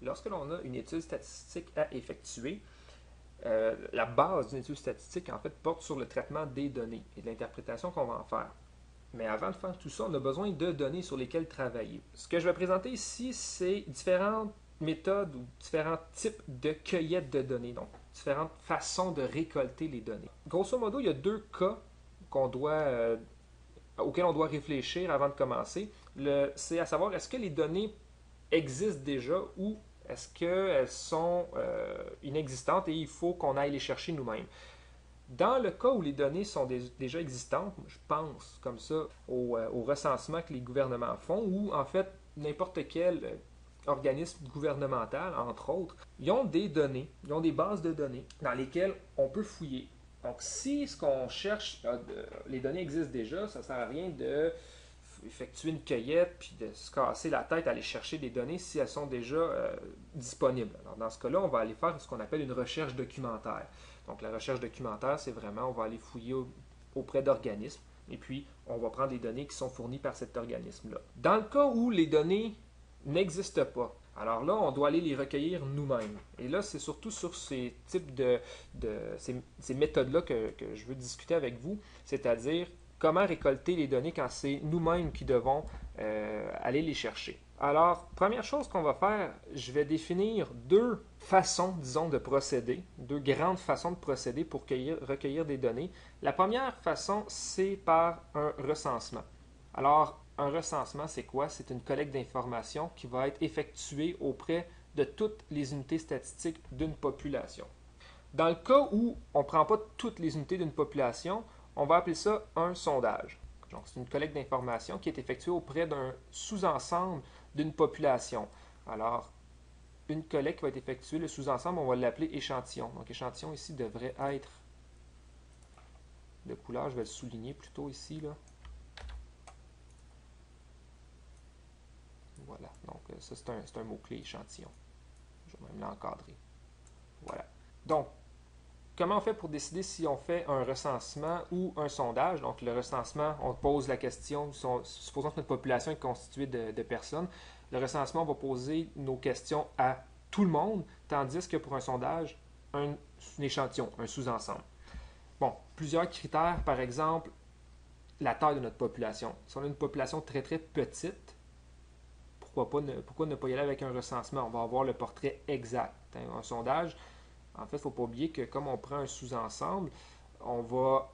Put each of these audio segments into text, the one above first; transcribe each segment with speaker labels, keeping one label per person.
Speaker 1: Lorsque l'on a une étude statistique à effectuer, la base d'une étude statistique, en fait, porte sur le traitement des données et de l'interprétation qu'on va en faire. Mais avant de faire tout ça, on a besoin de données sur lesquelles travailler. Ce que je vais présenter ici, c'est différentes méthodes ou différents types de cueillette de données, donc différentes façons de récolter les données. Grosso modo, il y a deux cas auxquels on doit réfléchir avant de commencer. C'est à savoir, est-ce que les données existent déjà ou est-ce qu'elles sont inexistantes et il faut qu'on aille les chercher nous-mêmes. Dans le cas où les données sont déjà existantes, je pense comme ça au recensement que les gouvernements font, ou en fait n'importe quel organisme gouvernemental, entre autres, ils ont des données, ils ont des bases de données dans lesquelles on peut fouiller. Donc si ce qu'on cherche, les données existent déjà, ça ne sert à rien de effectuer une cueillette puis de se casser la tête à aller chercher des données si elles sont déjà disponibles. Alors dans ce cas-là, on va aller faire ce qu'on appelle une recherche documentaire. Donc la recherche documentaire, c'est vraiment, on va aller fouiller auprès d'organismes et puis on va prendre les données qui sont fournies par cet organisme-là. Dans le cas où les données n'existent pas, alors là, on doit aller les recueillir nous-mêmes. Et là, c'est surtout sur ces types ces méthodes-là que je veux discuter avec vous, c'est-à-dire comment récolter les données quand c'est nous-mêmes qui devons aller les chercher. Alors, première chose qu'on va faire, je vais définir deux façons, disons, de procéder, deux grandes façons de procéder pour recueillir des données. La première façon, c'est par un recensement. Alors, un recensement, c'est quoi? C'est une collecte d'informations qui va être effectuée auprès de toutes les unités statistiques d'une population. Dans le cas où on ne prend pas toutes les unités d'une population, on va appeler ça un sondage. Donc, c'est une collecte d'informations qui est effectuée auprès d'un sous-ensemble d'une population. Alors, une collecte qui va être effectuée, le sous-ensemble, on va l'appeler échantillon. Donc, échantillon ici devrait être de couleur, je vais le souligner plutôt ici, là. Voilà, donc ça c'est un mot-clé, échantillon. Je vais même l'encadrer. Voilà. Donc, comment on fait pour décider si on fait un recensement ou un sondage? Donc, le recensement, on pose la question, supposons que notre population est constituée de personnes. Le recensement, on va poser nos questions à tout le monde, tandis que pour un sondage, un échantillon, un sous-ensemble. Bon, plusieurs critères, par exemple, la taille de notre population. Si on a une population très très petite, pourquoi ne pas y aller avec un recensement? On va avoir le portrait exact. Un sondage, en fait, il ne faut pas oublier que comme on prend un sous-ensemble, on va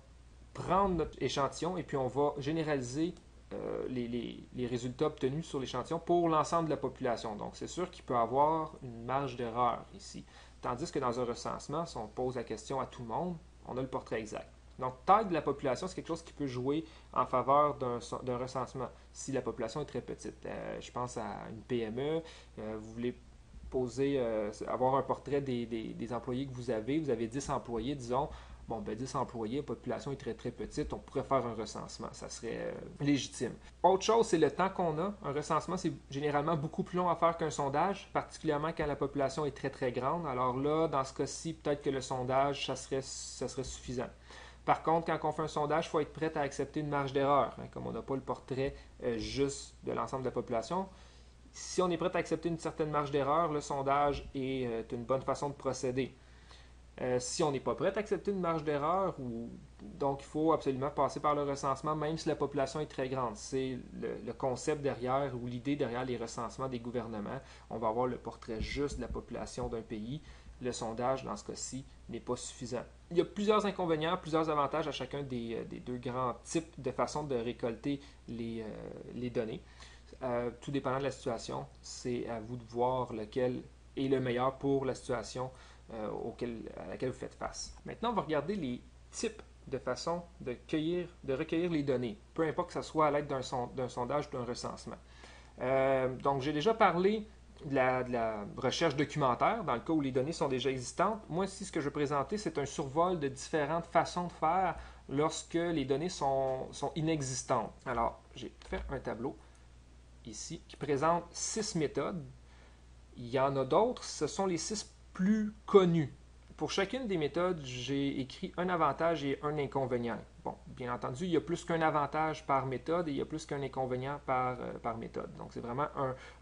Speaker 1: prendre notre échantillon et puis on va généraliser les résultats obtenus sur l'échantillon pour l'ensemble de la population. Donc, c'est sûr qu'il peut y avoir une marge d'erreur ici. Tandis que dans un recensement, si on pose la question à tout le monde, on a le portrait exact. Donc, taille de la population, c'est quelque chose qui peut jouer en faveur d'un recensement si la population est très petite. Je pense à une PME, vous voulez avoir un portrait des employés que vous avez 10 employés, disons. Bon, ben 10 employés, la population est très très petite, on pourrait faire un recensement, ça serait légitime. Autre chose, c'est le temps qu'on a. Un recensement, c'est généralement beaucoup plus long à faire qu'un sondage, particulièrement quand la population est très très grande. Alors là, dans ce cas-ci, peut-être que le sondage, ça serait suffisant. Par contre, quand on fait un sondage, il faut être prêt à accepter une marge d'erreur. Comme on n'a pas le portrait juste de l'ensemble de la population, si on est prêt à accepter une certaine marge d'erreur, le sondage est une bonne façon de procéder. Si on n'est pas prêt à accepter une marge d'erreur, donc il faut absolument passer par le recensement, même si la population est très grande. C'est le concept derrière ou l'idée derrière les recensements des gouvernements. On va avoir le portrait juste de la population d'un pays. Le sondage, dans ce cas-ci, n'est pas suffisant. Il y a plusieurs inconvénients, plusieurs avantages à chacun des deux grands types de façons de récolter les données. Tout dépendant de la situation, c'est à vous de voir lequel est le meilleur pour la situation à laquelle vous faites face. Maintenant, on va regarder les types de façons de recueillir les données, peu importe que ce soit à l'aide d'un sondage ou d'un recensement. Donc, j'ai déjà parlé de la recherche documentaire, dans le cas où les données sont déjà existantes. Moi, ici, ce que je vais présenter, c'est un survol de différentes façons de faire lorsque les données sont inexistantes. Alors, j'ai fait un tableau ici qui présente 6 méthodes. Il y en a d'autres, ce sont les 6 plus connues. pour chacune des méthodes, j'ai écrit un avantage et un inconvénient. Bon, bien entendu, il y a plus qu'un avantage par méthode et il y a plus qu'un inconvénient par méthode. Donc, c'est vraiment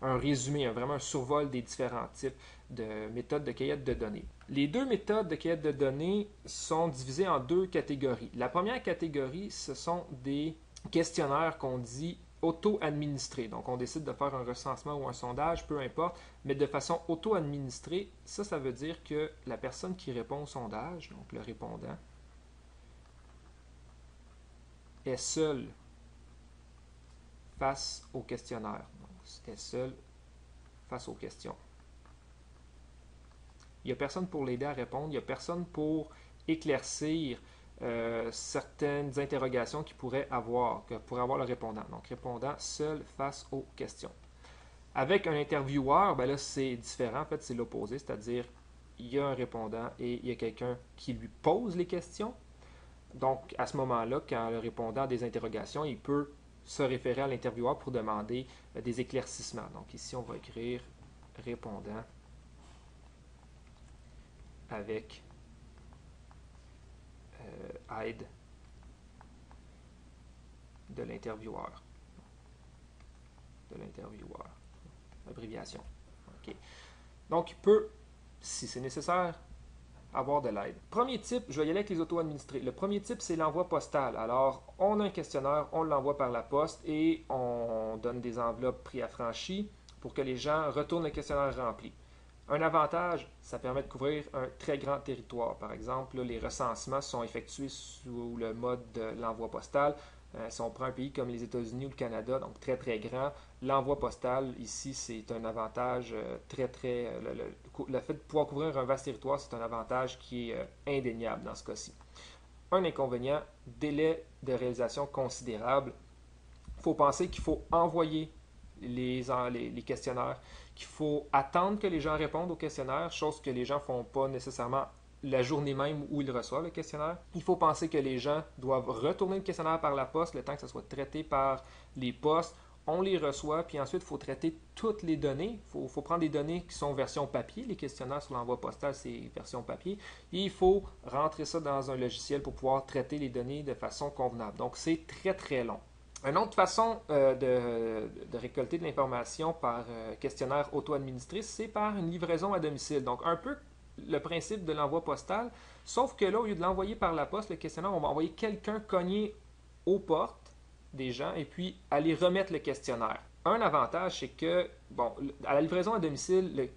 Speaker 1: un résumé, vraiment un survol des différents types de méthodes de cueillette de données. Les deux méthodes de cueillette de données sont divisées en deux catégories. La première catégorie, ce sont des questionnaires qu'on dit auto-administrés. Donc, on décide de faire un recensement ou un sondage, peu importe, mais de façon auto-administrée. Ça veut dire que la personne qui répond au sondage, donc le répondant, est seul face au questionnaire. Donc, est seul face aux questions. Il n'y a personne pour l'aider à répondre, il n'y a personne pour éclaircir certaines interrogations que pourrait avoir le répondant. Donc, répondant seul face aux questions. Avec un intervieweur, ben là, c'est différent. En fait, c'est l'opposé, c'est-à-dire il y a un répondant et il y a quelqu'un qui lui pose les questions. Donc, à ce moment-là, quand le répondant a des interrogations, il peut se référer à l'intervieweur pour demander des éclaircissements. Donc, ici, on va écrire répondant avec aide de l'intervieweur. Abréviation. Okay. Donc, il peut, si c'est nécessaire, avoir de l'aide. Premier type, je vais y aller avec les auto-administrés. Le premier type, c'est l'envoi postal. Alors, on a un questionnaire, on l'envoie par la poste et on donne des enveloppes préaffranchies pour que les gens retournent le questionnaire rempli. Un avantage, ça permet de couvrir un très grand territoire. Par exemple, là, les recensements sont effectués sous le mode de l'envoi postal. Si on prend un pays comme les États-Unis ou le Canada, donc très très grand, l'envoi postal ici c'est un avantage le fait de pouvoir couvrir un vaste territoire, c'est un avantage qui est indéniable dans ce cas-ci. Un inconvénient, délai de réalisation considérable. Il faut penser qu'il faut envoyer les questionnaires, qu'il faut attendre que les gens répondent aux questionnaires, chose que les gens ne font pas nécessairement la journée même où ils reçoivent le questionnaire. Il faut penser que les gens doivent retourner le questionnaire par la poste, le temps que ça soit traité par les postes. On les reçoit, puis ensuite, il faut traiter toutes les données. Il faut prendre des données qui sont version papier. Les questionnaires sur l'envoi postal, c'est version papier. Et il faut rentrer ça dans un logiciel pour pouvoir traiter les données de façon convenable. Donc, c'est très, très long. Une autre façon de récolter de l'information par questionnaire auto-administré, c'est par une livraison à domicile. Donc, un peu le principe de l'envoi postal, sauf que là, au lieu de l'envoyer par la poste, le questionnaire, on va envoyer quelqu'un cogner aux portes des gens et puis aller remettre le questionnaire. Un avantage, c'est que, bon, à la livraison à domicile,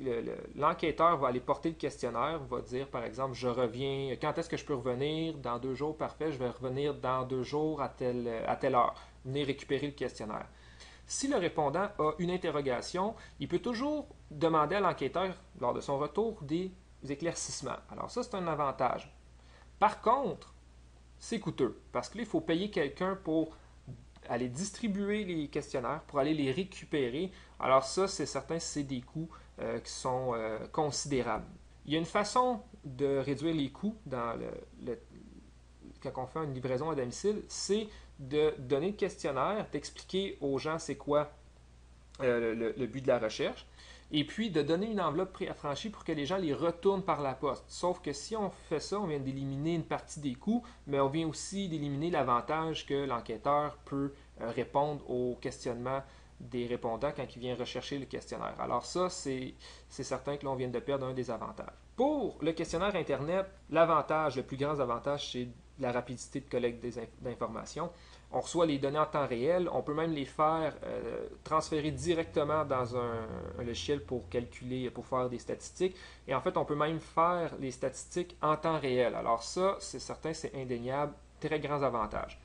Speaker 1: l'enquêteur va aller porter le questionnaire, va dire, par exemple, je reviens, quand est-ce que je peux revenir? Dans 2 jours, parfait, je vais revenir dans 2 jours à telle heure. Venez récupérer le questionnaire. Si le répondant a une interrogation, il peut toujours demander à l'enquêteur, lors de son retour, des éclaircissements. Alors ça, c'est un avantage. Par contre, c'est coûteux, parce que là, il faut payer quelqu'un pour aller distribuer les questionnaires, pour aller les récupérer. Alors ça, c'est certain, c'est des coûts qui sont considérables. Il y a une façon de réduire les coûts quand on fait une livraison à domicile, c'est de donner le questionnaire, d'expliquer aux gens c'est quoi le but de la recherche, et puis de donner une enveloppe préaffranchie pour que les gens les retournent par la poste. Sauf que si on fait ça, on vient d'éliminer une partie des coûts, mais on vient aussi d'éliminer l'avantage que l'enquêteur peut répondre aux questionnements des répondants quand il vient rechercher le questionnaire. Alors ça, c'est certain que l'on vient de perdre un des avantages. Pour le questionnaire Internet, le plus grand avantage, c'est la rapidité de collecte d'informations. On reçoit les données en temps réel, on peut même les faire transférer directement dans un logiciel pour calculer, pour faire des statistiques. Et en fait, on peut même faire les statistiques en temps réel. Alors ça, c'est certain, c'est indéniable, très grands avantages.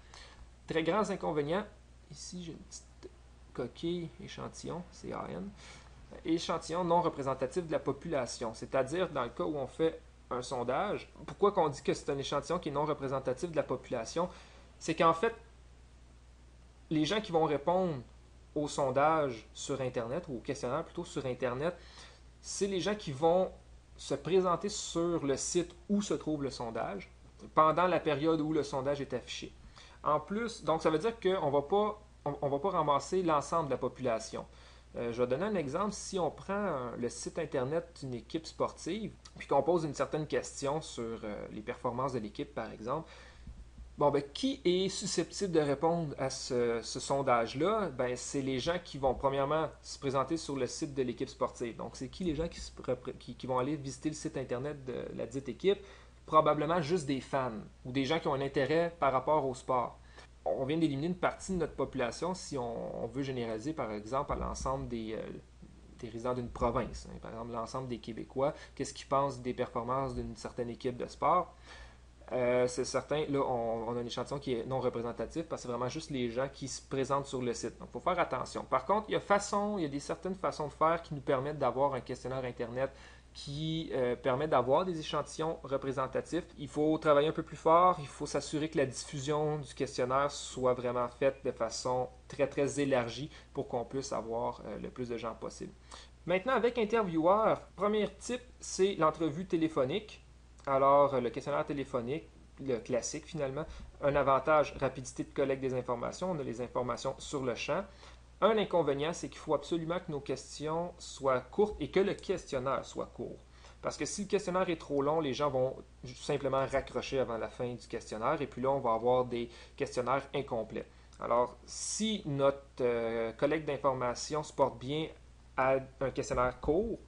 Speaker 1: Très grands inconvénients, ici j'ai une petite coquille échantillon, CAN, échantillon non représentatif de la population, c'est-à-dire dans le cas où on fait un sondage, pourquoi qu'on dit que c'est un échantillon qui est non représentatif de la population, c'est qu'en fait, les gens qui vont répondre au sondage sur Internet, ou au questionnaire plutôt sur Internet, c'est les gens qui vont se présenter sur le site où se trouve le sondage pendant la période où le sondage est affiché. En plus, donc ça veut dire qu'on ne va pas ramasser l'ensemble de la population. Je vais donner un exemple. Si on prend le site Internet d'une équipe sportive, puis qu'on pose une certaine question sur les performances de l'équipe, par exemple, bon, ben, qui est susceptible de répondre à ce sondage-là? Ben, c'est les gens qui vont premièrement se présenter sur le site de l'équipe sportive. Donc, c'est qui les gens qui vont aller visiter le site Internet de la dite équipe? Probablement juste des fans ou des gens qui ont un intérêt par rapport au sport. On vient d'éliminer une partie de notre population si on veut généraliser, par exemple, à l'ensemble des résidents d'une province. Par exemple, l'ensemble des Québécois, qu'est-ce qu'ils pensent des performances d'une certaine équipe de sport? C'est certain, là, on a un échantillon qui est non représentatif parce que c'est vraiment juste les gens qui se présentent sur le site. Donc, il faut faire attention. Par contre, il y a des certaines façons de faire qui nous permettent d'avoir un questionnaire Internet qui permet d'avoir des échantillons représentatifs. Il faut travailler un peu plus fort, il faut s'assurer que la diffusion du questionnaire soit vraiment faite de façon très, très élargie pour qu'on puisse avoir le plus de gens possible. Maintenant, avec Intervieweur, premier type, c'est l'entrevue téléphonique. Alors, le questionnaire téléphonique, le classique finalement, un avantage, rapidité de collecte des informations, on a les informations sur le champ. Un inconvénient, c'est qu'il faut absolument que nos questions soient courtes et que le questionnaire soit court. Parce que si le questionnaire est trop long, les gens vont simplement raccrocher avant la fin du questionnaire et puis là, on va avoir des questionnaires incomplets. Alors, si notre collecte d'informations se porte bien à un questionnaire court,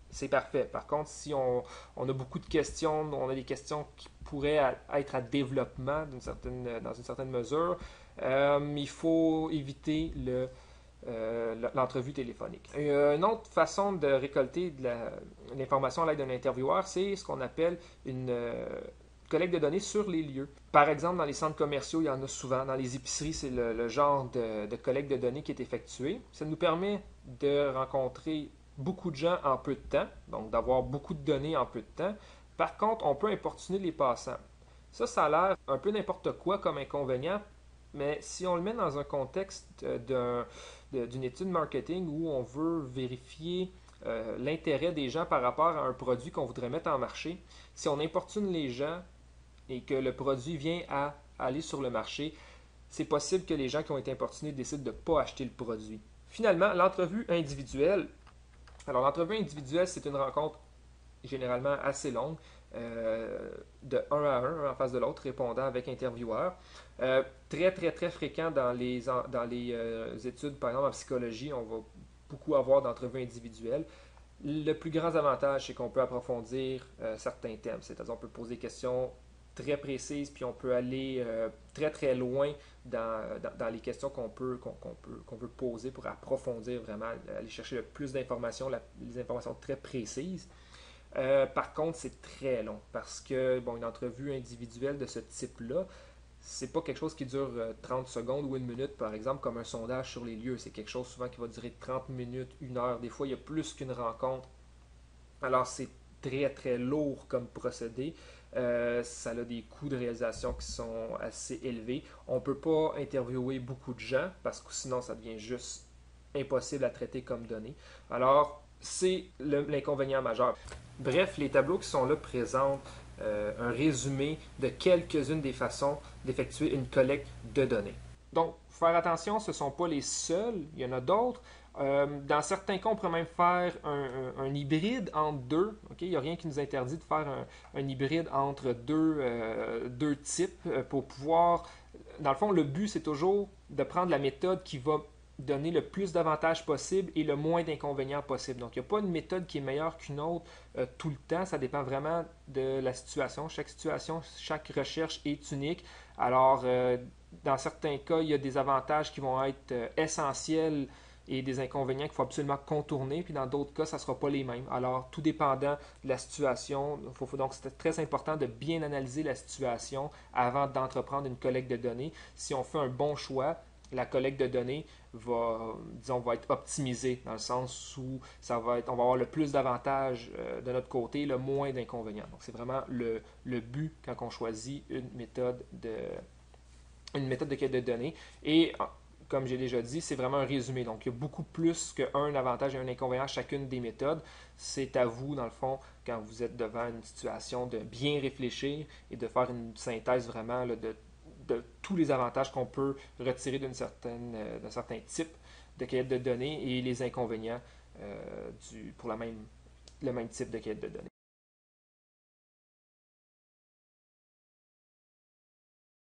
Speaker 1: c'est parfait. Par contre, si on a beaucoup de questions, on a des questions qui pourraient être à développement dans une certaine mesure, il faut éviter l'entrevue téléphonique. Une autre façon de récolter de l'information à l'aide d'un intervieweur, c'est ce qu'on appelle une collecte de données sur les lieux. Par exemple, dans les centres commerciaux, il y en a souvent. Dans les épiceries, c'est le genre de collecte de données qui est effectué. Ça nous permet de rencontrer beaucoup de gens en peu de temps, donc d'avoir beaucoup de données en peu de temps. Par contre, on peut importuner les passants. Ça a l'air un peu n'importe quoi comme inconvénient, mais si on le met dans un contexte d'une étude marketing où on veut vérifier l'intérêt des gens par rapport à un produit qu'on voudrait mettre en marché, si on importune les gens et que le produit vient à aller sur le marché, c'est possible que les gens qui ont été importunés décident de ne pas acheter le produit. Finalement, l'entrevue individuelle. Alors, l'entrevue individuelle, c'est une rencontre généralement assez longue, de un à un en face de l'autre, répondant avec intervieweur. Très, très, très fréquent dans les études, par exemple en psychologie, on va beaucoup avoir d'entrevues individuelles. Le plus grand avantage, c'est qu'on peut approfondir certains thèmes, c'est-à-dire on peut poser des questions très précises, puis on peut aller très très loin dans les questions qu'on veut poser pour approfondir vraiment, aller chercher le plus d'informations, les informations très précises. Par contre, c'est très long parce que bon, une entrevue individuelle de ce type-là, c'est pas quelque chose qui dure 30 secondes ou une minute, par exemple, comme un sondage sur les lieux. C'est quelque chose souvent qui va durer 30 minutes, une heure. Des fois, il y a plus qu'une rencontre. Alors, c'est très, très lourd comme procédé. Ça a des coûts de réalisation qui sont assez élevés. On ne peut pas interviewer beaucoup de gens parce que sinon, ça devient juste impossible à traiter comme données. Alors, c'est l'inconvénient majeur. Bref, les tableaux qui sont là présentent un résumé de quelques-unes des façons d'effectuer une collecte de données. Donc, faire attention, ce ne sont pas les seuls, il y en a d'autres. Dans certains cas, on pourrait même faire un hybride entre deux. Okay? Il n'y a rien qui nous interdit de faire un hybride entre deux types pour pouvoir... Dans le fond, le but, c'est toujours de prendre la méthode qui va donner le plus d'avantages possible et le moins d'inconvénients possible. Donc, il n'y a pas une méthode qui est meilleure qu'une autre tout le temps. Ça dépend vraiment de la situation. Chaque situation, chaque recherche est unique. Alors, dans certains cas, il y a des avantages qui vont être essentiels et des inconvénients qu'il faut absolument contourner. Puis dans d'autres cas, ça ne sera pas les mêmes. Alors, tout dépendant de la situation, donc c'est très important de bien analyser la situation avant d'entreprendre une collecte de données. Si on fait un bon choix, la collecte de données va être optimisée dans le sens où on va avoir le plus d'avantages de notre côté, le moins d'inconvénients. Donc, c'est vraiment le but quand on choisit une méthode de collecte de données. Et comme j'ai déjà dit, c'est vraiment un résumé. Donc, il y a beaucoup plus qu'un avantage et un inconvénient à chacune des méthodes. C'est à vous, dans le fond, quand vous êtes devant une situation, de bien réfléchir et de faire une synthèse vraiment de tous les avantages qu'on peut retirer d'un certain type de cahier de données et les inconvénients pour le même type de cahier de données.